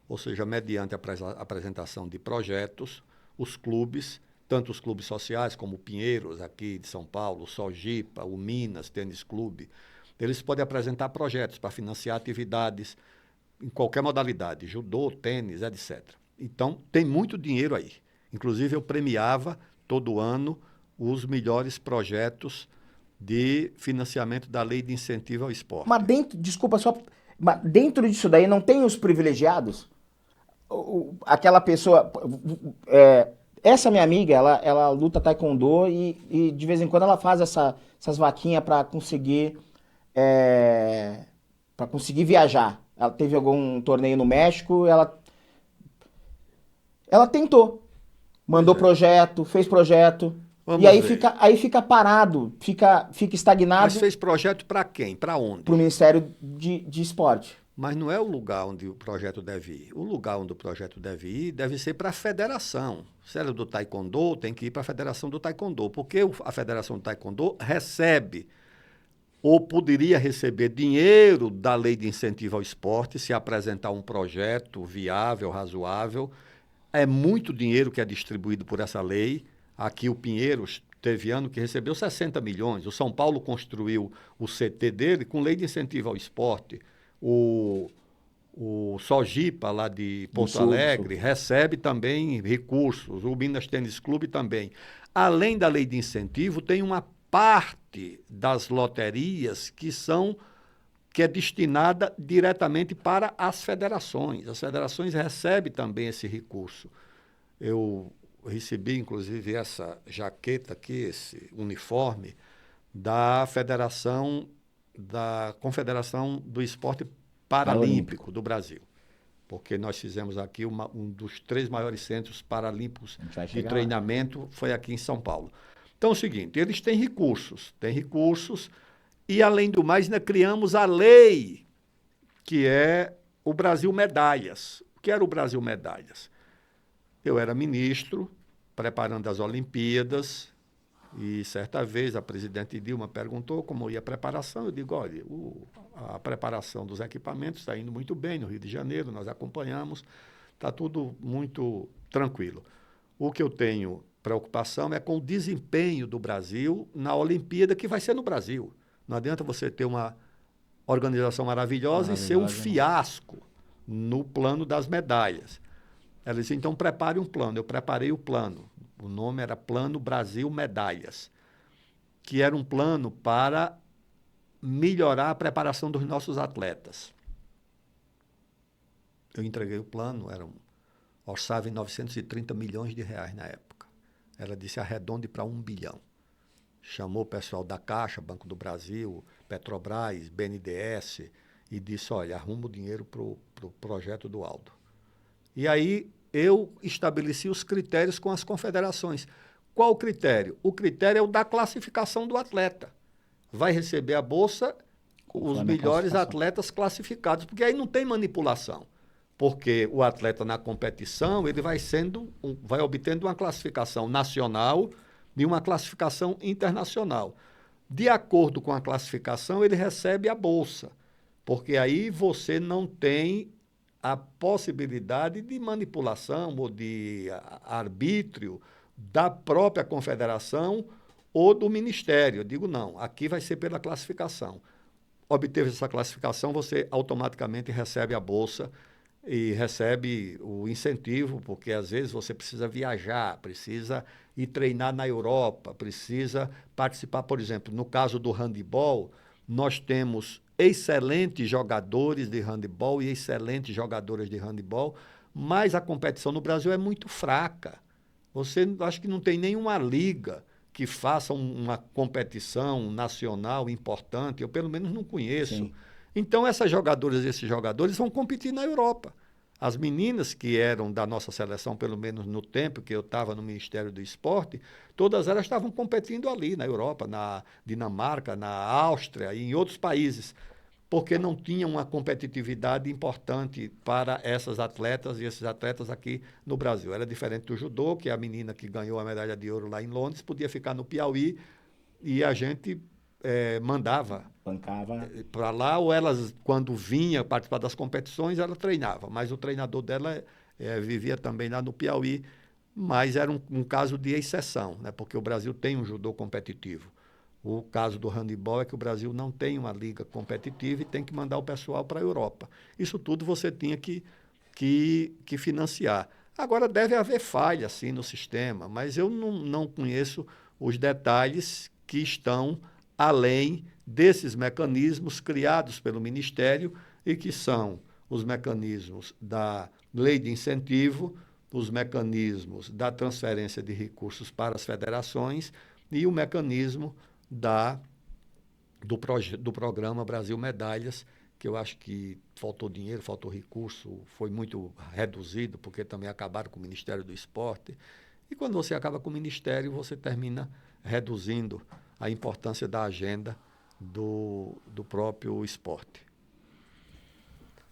S2: Ou seja, mediante a apresentação de projetos, os clubes, tanto os clubes sociais como o Pinheiros, aqui de São Paulo, o Sojipa, o Minas Tênis Clube, eles podem apresentar projetos para financiar atividades em qualquer modalidade, judô, tênis, etc. Então, tem muito dinheiro aí. Inclusive, eu premiava todo ano os melhores projetos de financiamento da Lei de Incentivo ao Esporte.
S1: Mas dentro disso daí não tem os privilegiados? Aquela pessoa... essa minha amiga, ela luta taekwondo e de vez em quando ela faz essas vaquinhas para conseguir viajar. Ela teve algum torneio no México, ela tentou. Mandou projeto, fez projeto.
S2: Vamos
S1: e aí
S2: ver.
S1: fica parado, fica estagnado.
S2: Mas fez projeto para quem? Para onde?
S1: Para o Ministério de Esporte.
S2: mas não é o lugar onde o projeto deve ir. O lugar onde o projeto deve ir deve ser para a federação. Se ela é do Taekwondo, tem que ir para a Federação do Taekwondo, porque a Federação do Taekwondo recebe ou poderia receber dinheiro da Lei de Incentivo ao Esporte se apresentar um projeto viável, razoável. É muito dinheiro que é distribuído por essa lei. Aqui o Pinheiros teve ano que recebeu 60 milhões. O São Paulo construiu o CT dele com Lei de Incentivo ao Esporte. O Sojipa, lá de Porto Alegre, recebe também recursos. O Minas Tênis Clube também. Além da lei de incentivo, tem uma parte das loterias que é destinada diretamente para as federações. As federações recebem também esse recurso. Eu recebi, inclusive, essa jaqueta aqui, esse uniforme, da Confederação do Esporte Paralímpico do Brasil. Porque nós fizemos aqui um dos 3 maiores centros paralímpicos de treinamento, foi aqui em São Paulo. Então é o seguinte, eles têm recursos, e além do mais, ainda criamos a lei, que é o Brasil Medalhas. O que era o Brasil Medalhas? Eu era ministro, preparando as Olimpíadas, e certa vez a presidente Dilma perguntou como ia a preparação. Eu digo, olha, a preparação dos equipamentos está indo muito bem no Rio de Janeiro, nós acompanhamos, está tudo muito tranquilo. O que eu tenho preocupação é com o desempenho do Brasil na Olimpíada, que vai ser no Brasil. Não adianta você ter uma organização maravilhosa e ser um fiasco no plano das medalhas. Ela disse, então prepare um plano. Eu preparei o plano. O nome era Plano Brasil Medalhas, que era um plano para melhorar a preparação dos nossos atletas. Eu entreguei o plano, orçava em 930 milhões de reais na época. Ela disse, arredonde para 1 bilhão. Chamou o pessoal da Caixa, Banco do Brasil, Petrobras, BNDES, e disse, olha, arruma o dinheiro para o projeto do Aldo. E aí eu estabeleci os critérios com as confederações. Qual o critério? O critério é o da classificação do atleta. Vai receber a bolsa os melhores atletas classificados, porque aí não tem manipulação. Porque o atleta na competição, ele vai obtendo uma classificação nacional e uma classificação internacional. De acordo com a classificação, ele recebe a bolsa, porque aí você não tem a possibilidade de manipulação ou de arbítrio da própria confederação ou do ministério. Eu digo, não, aqui vai ser pela classificação. Obteve essa classificação, você automaticamente recebe a bolsa e recebe o incentivo, porque às vezes você precisa viajar, precisa ir treinar na Europa, precisa participar, por exemplo, no caso do handebol, nós temos excelentes jogadores de handebol e excelentes jogadoras de handebol, mas a competição no Brasil é muito fraca. Você acho que não tem nenhuma liga que faça uma competição nacional importante, eu pelo menos não conheço. Sim. Então essas jogadoras e esses jogadores vão competir na Europa. As meninas que eram da nossa seleção, pelo menos no tempo que eu estava no Ministério do Esporte, todas elas estavam competindo ali na Europa, na Dinamarca, na Áustria e em outros países, porque não tinha uma competitividade importante para essas atletas e esses atletas aqui no Brasil. Era diferente do judô, que a menina que ganhou a medalha de ouro lá em Londres podia ficar no Piauí e a gente mandava para lá, ou elas, quando vinha participar das competições, ela treinava, mas o treinador dela vivia também lá no Piauí, mas era um caso de exceção, né? Porque o Brasil tem um judô competitivo. O caso do handebol é que o Brasil não tem uma liga competitiva e tem que mandar o pessoal para a Europa. Isso tudo você tinha que financiar. Agora, deve haver falha, assim, no sistema, mas eu não conheço os detalhes que estão além desses mecanismos criados pelo Ministério e que são os mecanismos da lei de incentivo, os mecanismos da transferência de recursos para as federações e o mecanismo do programa Brasil Medalhas, que eu acho que faltou dinheiro, faltou recurso, foi muito reduzido, porque também acabaram com o Ministério do Esporte. E quando você acaba com o Ministério, você termina reduzindo a importância da agenda do próprio esporte.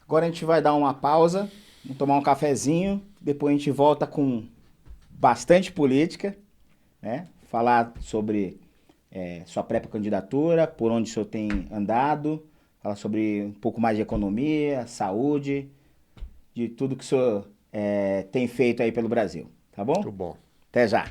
S1: Agora a gente vai dar uma pausa, vamos tomar um cafezinho, depois a gente volta com bastante política, né? Falar sobre sua pré-candidatura, por onde o senhor tem andado, falar sobre um pouco mais de economia, saúde, de tudo que o senhor tem feito aí pelo Brasil, tá bom?
S2: Muito bom.
S1: Até já.